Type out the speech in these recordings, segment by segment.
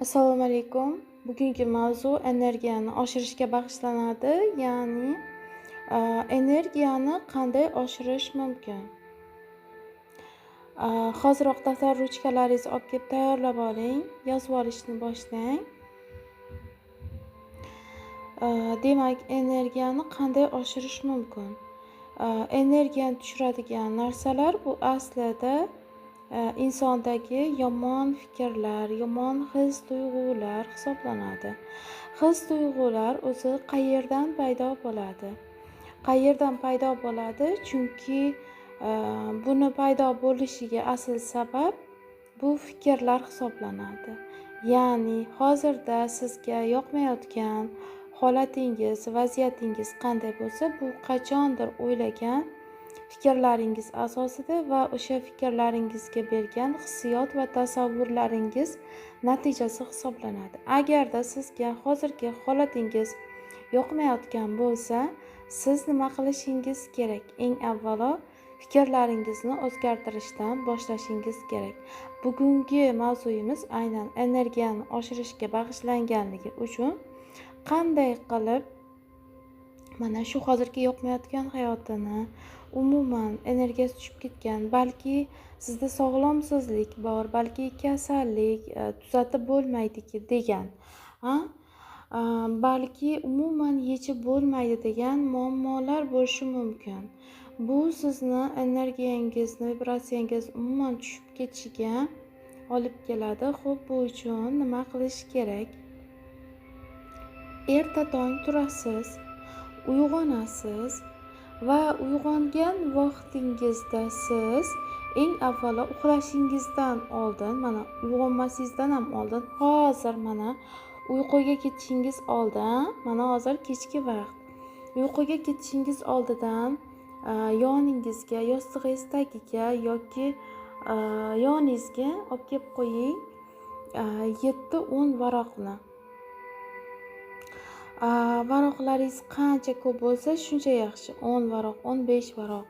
Assalomu alaykum. Bugungi mavzu energiyani oshirishga bag'ishlanadi. Ya'ni, energiyani qanday oshirish mumkin? Hoziroq daftar ruchkalaringizni olib kelib tayyorlab oling, yozib olishni boshlang. Demak, energiyani qanday oshirish mumkin? Energiyani tushiradigan narsalar bu aslida insondagi yomon fikrlar, yomon his-tuyg'ular hisoblanadi. His-tuyg'ular o'zi qayerdan paydo bo'ladi? Qayerdan paydo bo'ladi? Chunki buni paydo bo'lishiga asl sabab bu fikrlar hisoblanadi. Ya'ni hozirda sizga yoqmayotgan holatingiz, vaziyatingiz qanday bo'lsa, bu qachondir o'ylagan fikrlaringiz asosida va o'sha fikrlaringizga bergan hissiyot va tasavvurlaringiz natijasi hisoblanadi. Agarda sizga hozirgi holatingiz yoqmayotgan bo'lsa, siz nima qilishingiz kerak? Eng avvalo fikrlaringizni o'zgartirishdan boshlashingiz kerak. Bugungi mavzuyimiz aynan energiyani oshirishga bag'ishlanganligi uchun qanday qilib mana shu hozirgi yoqmayotgan hayotini, umuman energiyasi tushib ketgan, balki sizda sog'lomsizlik bor, balki kasallik, tuzatib bo'lmaydiki degan, balki umuman yechib bo'lmaydi degan muammolar bo'lishi mumkin. Bu sizni energiyangizni, vibratsiyangiz umuman tushib ketishiga olib keladi. Xo'p, bu uchun nima qilish kerak? Erta tong turasiz, uyg'onasiz va uyg'ongan vaqtingizda siz eng avvalo uxlashingizdan oldin, mana uyg'onmasingizdan ham oldin, hozir mana uyquga ketishingiz oldin, mana hozir kechki vaqt. Uyquga ketishingiz oldidan yoningizga, yostig'ingiz tagiga yoki yoningizga olib kelib qo'ying 7-10 varoqni. Varoqlaringiz qancha ko'p bo'lsa, shuncha yaxshi. 10 varoq, 15 varoq.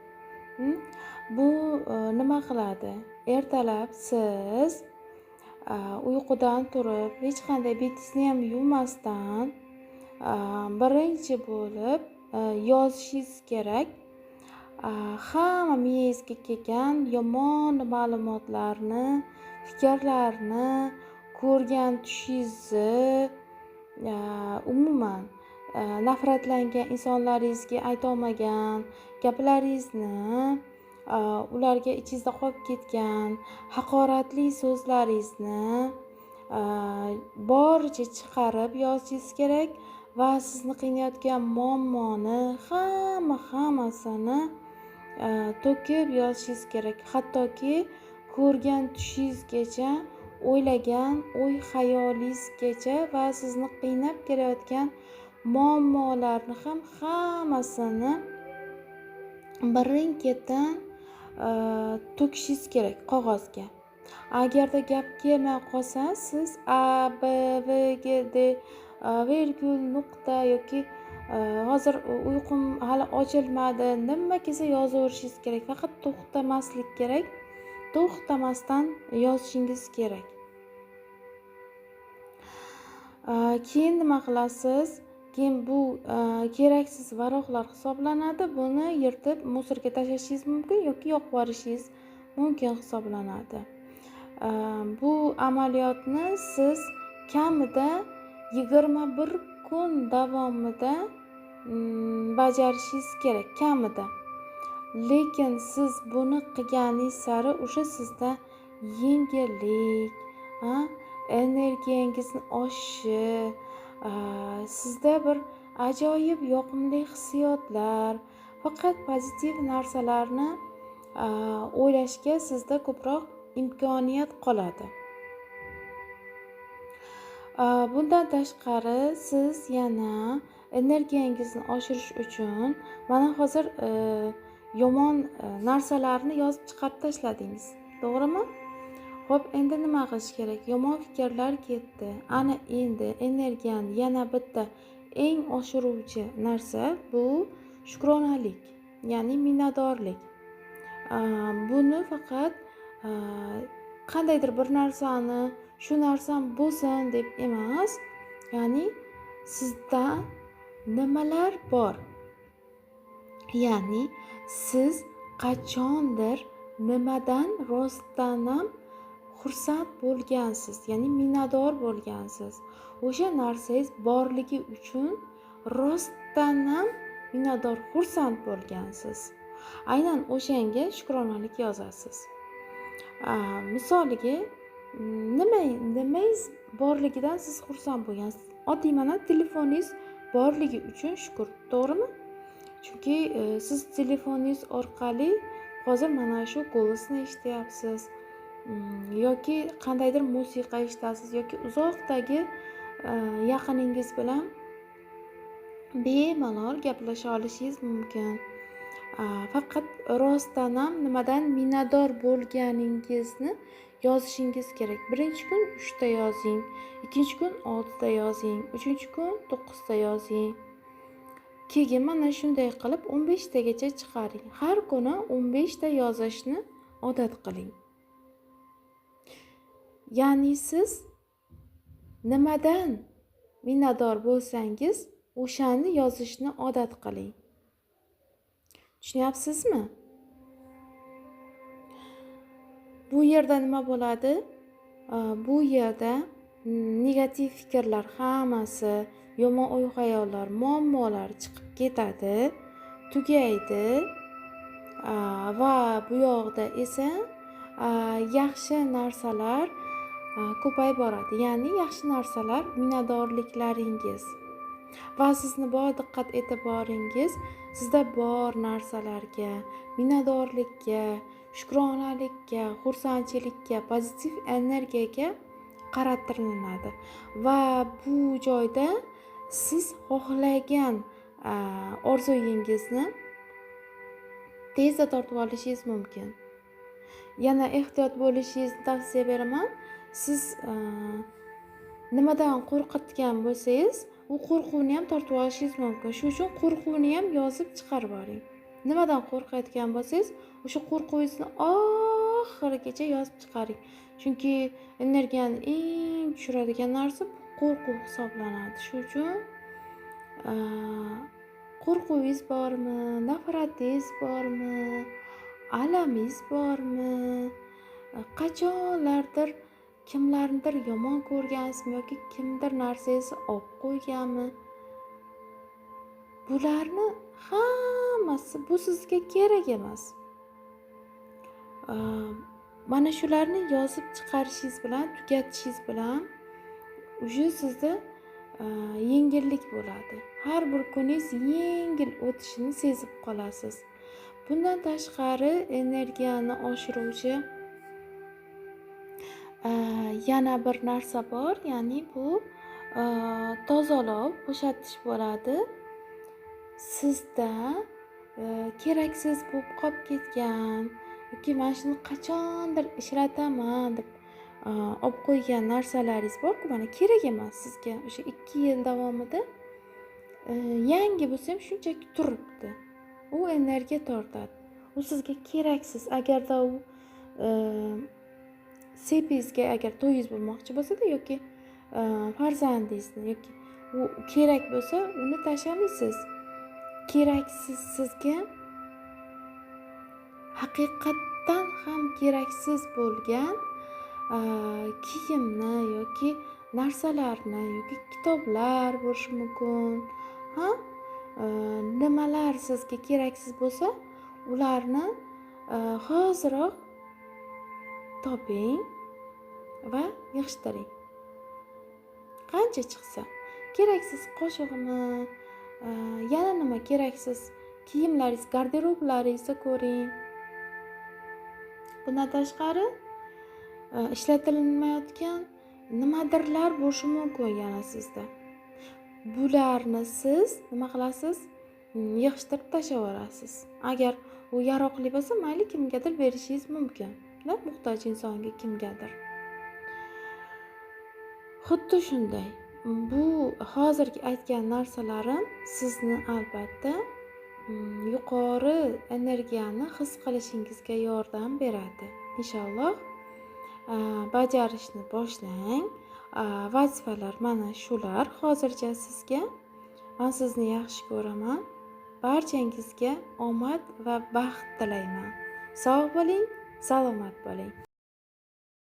Bu nima qiladi? Ertalab siz uyqudan turib, hech qanday betingizni ham yuvmasdan birinchi bo'lib yozishingiz kerak. Hamma miyangizga kelgan yomon ma'lumotlarni, fikrlarni, ko'rgan tushingizni, umuman nafratlangan insonlaringizga aytolmagan gaplaringizni, ularga ichingizda qolib ketgan haqoratli so'zlaringizni boricha chiqarib yozishingiz kerak va sizni qiynayotgan muammoni hammasini to'kib yozishingiz kerak. Hattoki ko'rgan tushingizgacha, o'ylagan o'y-xayolingizgacha va sizni qiynab kelayotgan muammolarni ham hammasini birin-ketin to'kishingiz kerak qog'ozga. Agarda gap kelmay qolsa, siz A, B, V, G, D, virgul, nuqta yoki hozir uyqum hali ochilmadi, nima kelsa yozaverishingiz kerak. Faqat to'xtamaslik kerak. To'xtamasdan yozishingiz kerak. Keyin nima qilasiz? Keyin bu keraksiz varoqlar hisoblanadi. Buni yirtib musorga tashlashingiz mumkin yoki yoqib yuborishingiz mumkin hisoblanadi. Bu amaliyotni siz kamida 21 kun davomida bajarishingiz kerak, kamida. Lekin siz buni qilganingiz sari o'sha sizda yengillik, energiyangizni oshishi, sizda bir ajoyib yoqimli hissiyotlar, faqat pozitiv narsalarni o'ylashga sizda ko'proq imkoniyat qoladi. Bundan tashqari siz yana energiyangizni oshirish uchun mana hozir yomon narsalarni yozib chiqarib tashladingiz, to'g'rimi? Xo'p, endi nima qilish kerak? Yomon fikrlar ketdi. Ana endi energiyani yana bitta eng oshiruvchi narsa bu shukronalik, ya'ni minnatdorlik. Buni faqat qandaydir bir narsani shu narsam bo'lsin deb emas, ya'ni sizda nimalar bor? Ya'ni siz qachondir nimadan rostdanam xursand bo'lgansiz, ya'ni minnatdor bo'lgansiz. O'sha narsangiz borligi uchun rostdanam minnatdor, xursand bo'lgansiz. Aynan o'shanga shukronalik yozasiz. Misoliga nimangiz borligidan siz xursand bo'lgansiz. Oddiy mana telefoningiz borligi uchun shukr, to'g'rimi? Chunki siz telefoningiz orqali hozir mana shu golosni eshityapsiz. Yoki qandaydir musiqa eshitasiz yoki uzoqdagi yaqiningiz bilan bemalol gaplasha olishingiz mumkin. Faqat rostdanam nimadan minnatdor bo'lganingizni yozishingiz kerak. Birinchi kun 3 ta yozing, ikkinchi kun 6 ta yozing, uchinchi kun 9 ta yozing. Keyin mana shunday qilib 15 tagacha chiqaring. Har kuni 15 ta yozishni odat qiling. Ya'ni siz nimadan minnatdor bo'lsangiz, o'shani yozishni odat qiling. Tushunyapsizmi? Bu yerda nima bo'ladi? Bu yerda negativ fikrlar hammasi, yomon o'y-xayollar, muammolar chiqib ketadi, tugaydi va bu yoqda esa yaxshi narsalar ko'payib boradi. Ya'ni yaxshi narsalar minnatdorliklaringiz va sizni bor diqqat e'tiboringiz sizda bor narsalarga, minnatdorlikka, shukronalikka, xursandchilikka, pozitiv energiyaga qaratilinadi va bu joyda siz xohlagan orzuyingizni tezda tortib olishingiz mumkin. Yana ehtiyot bo'lishingizni tavsiya beraman. Siz nimadan qo'rqayotgan bo'lsangiz, u qo'rquvni ham tortib olishingiz mumkin. Shuning uchun qo'rquvni ham yozib chiqarib oling. Nimadan qo'rqayotgan bo'lsangiz, o'sha qo'rquvingizni oxirigacha yozib chiqaring. Chunki energiyani eng tushiradigan narsa qo'rquv hisoblanadi. Shuning uchun qo'rquvingiz bormi, nafratingiz bormi, alamingiz bormi, qachonlardir kimlarnidir yomon ko'rgansizmi yoki kimdir narsangizni olib qo'yganmi? Bularni hammasi bu sizga kerak emas. Mana shularni yozib chiqarishingiz bilan, tugatishingiz bilan uje sizda yengillik bo'ladi. Har bir kuningiz yengil o'tishini sezib qolasiz. Bundan tashqari energiyani oshiruvchi yana bir narsa bor, ya'ni bu tozalov, bo'shatish bo'ladi. Sizda keraksiz bo'lib qolib ketgan yoki mana shuni qachondir ishlataman deb olib qo'ygan narsalaringiz bor-ku, mana kerak emas sizga. O'sha 2 yil davomida yangi bo'lsa ham shunchaki turibdi. U energiya tortadi. U sizga keraksiz. Agarda u sepingizga agar to'yingiz bo'lmoqchi bo'lsa-da yoki farzandingizni yoki u kerak bo'lsa, uni tashlamaysiz. Keraksiz sizga haqiqatdan ham keraksiz bo'lgan kiyimni yoki narsalarni yoki kitoblar bo'lishi mumkin. Nimalar sizga keraksiz bo'lsa, ularni hoziroq toping va yig'ishtiring. Qancha chiqsa, keraksiz qo'shig'imi, yana nima keraksiz kiyimlaringiz, garderoblaringizni ko'ring. Bundan tashqari ishlatilmayotgan nimadirlar bo'lishi mumkin yana sizda. Bularni siz nima qilasiz? Yig'ishtirib tashlab yuborasiz. Agar u yaroqli bo'lsa, mayli kimgadir berishingiz mumkin. Muhtoj insonga, kimgadir. Xuddi shunday. Bu hozirgi aytgan narsalarim sizni albatta yuqori energiyani his qilishingizga yordam beradi. Inshaalloh. bajarishni boshlang. Vazifalar mana shular hozircha sizga. Men sizni yaxshi ko'raman. Barchangizga omad va baxt tilayman. Sog' bo'ling, salomat bo'ling.